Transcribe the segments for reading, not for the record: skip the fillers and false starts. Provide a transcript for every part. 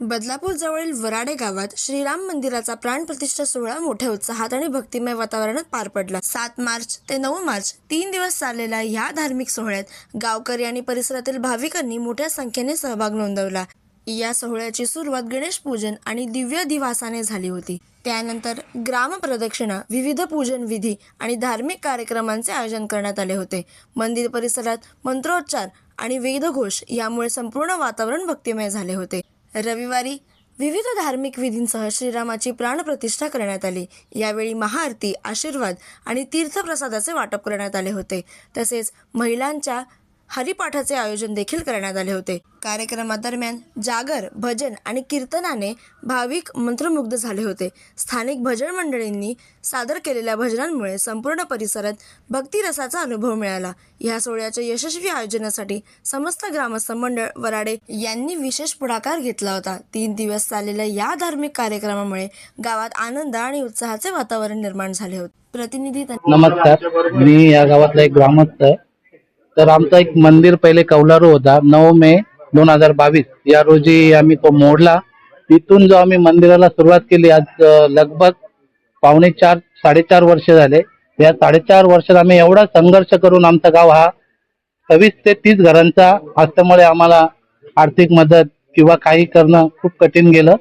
बदलापूर जवळील वराडे गावात श्रीराम मंदिराचा प्राणप्रतिष्ठा सोहळा मोठ्या उत्साहात आणि भक्तिमय वातावरणात पार पडला। 7 मार्च ते 9 मार्च 3 दिवस चाललेल्या या धार्मिक सोहळ्यात गावकरी आणि परिसरातील भाविकांनी मोठ्या संख्येने सहभाग नोंदवला। या सोहळ्याची सुरुवात गणेश पूजन आणि दिव्य दिवासाने झाली होती। त्यानंतर ग्राम प्रदक्षिणा, विविध पूजन विधी आणि धार्मिक कार्यक्रमांचे आयोजन करण्यात आले होते। मंदिर परिसरात मंत्रोच्चार आणि वेदघोष यामुळे संपूर्ण वातावरण भक्तिमय झाले होते। रविवारी विविध धार्मिक विधींसह श्रीरामाची प्राणप्रतिष्ठा करण्यात आली। यावेळी महाआरती, आशीर्वाद आणि तीर्थप्रसादाचे वाटप करण्यात आले होते। तसेच महिलांच्या हरिपाठाचे आयोजन देखील करण्यात आले होते। कार्यक्रमादरम्यान जागर, भजन आणि कीर्तनाने भाविक मंत्रमुग्ध झाले होते। स्थानिक भजन मंडळींनी सादर केलेल्या भजनांमुळे संपूर्ण परिसरात भक्तिरसाचा अनुभव मिळाला। या सोहळ्याच्या यशस्वी आयोजनासाठी समस्त ग्रामस्थ मंडळ वराडे यांनी विशेष पुढाकार घेतला होता। 3 दिवस चाललेल्या या धार्मिक कार्यक्रमामुळे गावात आनंद आणि उत्साहाचे वातावरण निर्माण झाले होते। प्रतिनिधी नमस्कार, मी या गावातला एक ग्रामस्थ आहे। तर आमचा एक मंदिर पहिले कौलारू होता। 9 मे 2022 या रोजी आम्ही तो मोडला। तिथून जो आम्ही मंदिराला सुरुवात केली, आज लगभग 4.5-4.5 वर्ष झाले। या 4.5 वर्षात आम्ही एवढा संघर्ष करून आमचा गाव हा 26 ते 30 घरांचा असल्यामुळे आम्हाला आर्थिक मदत किंवा काही करणं खूप कठीण गेलं।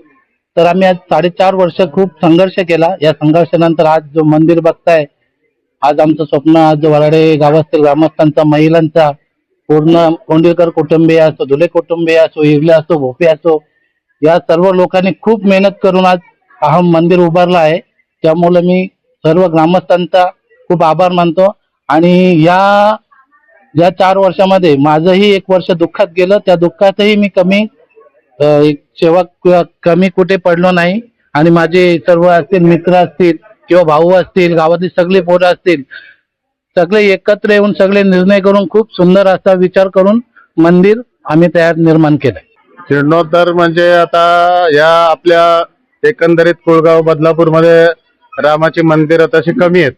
तर आम्ही आज 4.5 वर्ष खूप संघर्ष केला। या संघर्षानंतर आज जो मंदिर बघताय, आज आमचं स्वप्न, आज वराडे गावातील ग्रामस्थांचा, महिलांचा, पूर्ण कोंडीकर कुटुंबीय असो, धुले कुटुंबीय असो, इरले असो, भोपे असो, या सर्व लोकांनी खूप मेहनत करून आज हा मंदिर उभारला आहे। त्यामुळे मी सर्व ग्रामस्थांचा खूप आभार मानतो। आणि या 4 वर्षामध्ये माझंही 1 वर्ष दुःखात गेलं। त्या दुःखातही मी कमी कुठे पडलो नाही। आणि माझे सर्व असतील, मित्र असतील किंवा भाऊ असतील, गावातली सगळी पोरं असतील, सगळे एकत्र येऊन सगळे निर्णय करून खूप सुंदर असा विचार करून मंदिर आम्ही निर्माण केलंय। जीर्णोद्धार म्हणजे आता या आपल्या एकंदरीत कुळगाव बदलापूर मध्ये रामाची मंदिरं तशी कमी आहेत।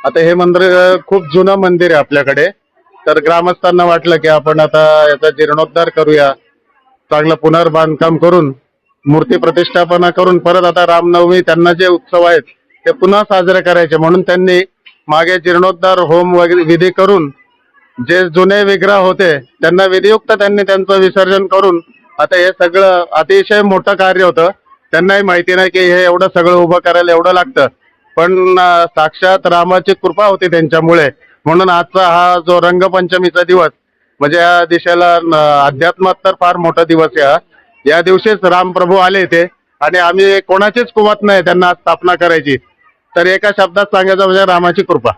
आता हे मंदिर खूप जुनं मंदिर आहे आपल्याकडे। तर ग्रामस्थांना वाटलं की आपण आता याचा जीर्णोद्धार करूया, चांगलं पुनर्बांधकाम करून मूर्ती प्रतिष्ठापना करून परत आता रामनवमी त्यांना जे उत्सव आहेत ते पुन्हा साजरे करायचे, म्हणून त्यांनी मागे जीर्णोद्धार होम वगैरे विधी करून जे जुने विग्रह होते त्यांना विधियुक्त त्यांनी त्यांचं विसर्जन करून आता हे सगळं अतिशय मोठं कार्य होतं। त्यांनाही माहिती नाही की हे एवढं सगळं उभं करायला एवढं लागतं, पण साक्षात रामाची कृपा होती त्यांच्यामुळे। म्हणून आजचा हा जो रंगपंचमीचा दिवस म्हणजे या दिशेला अध्यात्मात तर फार मोठा दिवस आहे। या दिवशीच रामप्रभू आले ते, आणि आम्ही कोणाचीच कुवत नाही त्यांना स्थापना करायची। तर एका शब्दात सांगायचं म्हणजे रामाची कृपा।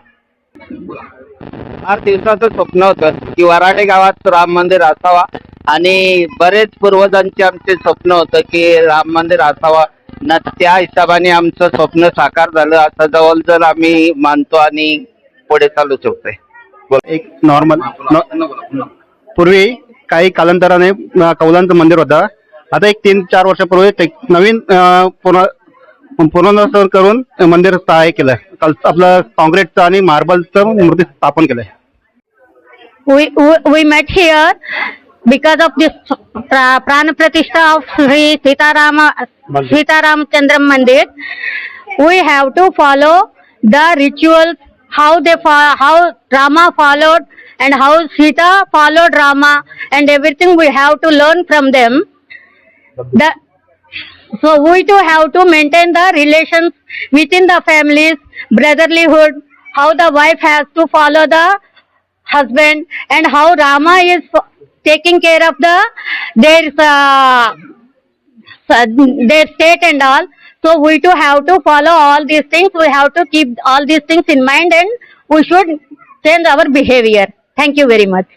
फार दिवसाचं स्वप्न होतं की वराडे गावात राम मंदिर असावा, आणि बरेच पूर्वजांचे आमचे स्वप्न होतं की राम मंदिर असावा ना। त्या हिशोबाने आमचं स्वप्न साकार झालं असं जवळजवळ आम्ही मानतो आणि पुढे चालू शकतोय। एक नॉर्मल पूर्वी काही कालांतराने कौलांचं मंदिर होतं। आता एक 3-4 वर्षापूर्वी नवीन पुनर्वसन करून मंदिर हे केलंय। आपलं काँक्रीटचं आणि मार्बलचं मूर्ती स्थापन केलंय। We met here because of this Pran Pratishtha of Sri Sitaramchandra Mandir. We have to follow the rituals, how Rama followed and how Sita followed Rama, and everything we have to learn from them. So we too have to maintain the relations within the families, brotherlyhood, how the wife has to follow the husband, and how Rama is taking care of their state and all. So we too have to follow all these things. We have to keep all these things in mind, and we should change our behavior. Thank you very much.